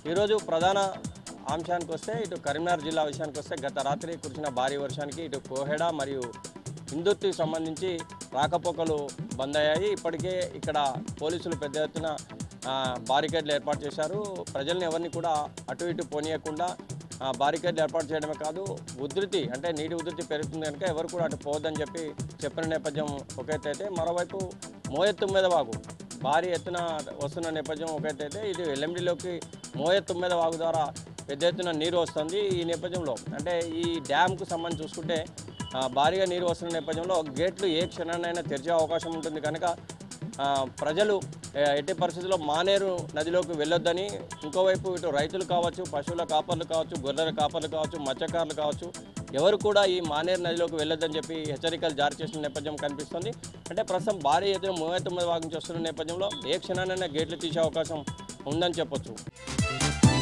ఈరోజు ప్రధాన అంశానికి వస్తే ఇటు కరీంనగర్ జిల్లా విషయానికి వస్తే గత రాత్రి కురిసిన భారీ వర్షానికి ఇటు కోహెడ మరియు ఇందుర్తికి సంబంధించి రాకపోకలు బంద్ అయ్యాయి. ఇప్పటికే ఇక్కడ పోలీసులు పెద్ద ఎత్తున బారికేడ్లు ఏర్పాటు చేశారు. ప్రజల్ని ఎవరిని కూడా అటు ఇటు పోనీయకుండా బారికేడ్లు ఏర్పాటు చేయడమే కాదు, ఉధృతి అంటే నీటి ఉధృతి పెరుగుతుంది కనుక ఎవరు కూడా అటు పోవద్దని చెప్పిన నేపథ్యం ఒక ఎత్తు అయితే, మరోవైపు మోయెత్తుమ్మెద వాగు భారీ ఎత్తున వస్తున్న నేపథ్యం ఒక ఎత్తు అయితే, ఇది ఎల్ఎండిలోకి మోయెత్తుమ్మెద వాగు ద్వారా పెద్ద ఎత్తున నీరు వస్తుంది. ఈ నేపథ్యంలో అంటే ఈ డ్యామ్కు సంబంధించి చూసుకుంటే భారీగా నీరు వస్తున్న నేపథ్యంలో గేట్లు ఏ క్షణాన్నైనా తెరిచే అవకాశం ఉంటుంది కనుక ప్రజలు ఎట్టి పరిస్థితుల్లో మానేరు నదిలోకి వెళ్ళొద్దని, ఇంకోవైపు ఇటు రైతులు కావచ్చు, పశువుల కాపర్లు కావచ్చు, గొర్రెల కాపర్లు కావచ్చు, మత్స్యకారులు కావచ్చు, ఎవరు కూడా ఈ మానేరు నదిలోకి వెళ్ళొద్దని చెప్పి హెచ్చరికలు జారీ చేసిన నేపథ్యం కనిపిస్తుంది. అంటే ప్రస్తుతం భారీ ఎత్తున 39 వాగు నుంచి వస్తున్న నేపథ్యంలో ఏ క్షణానైనా గేట్లు తీసే అవకాశం ఉందని చెప్పొచ్చు.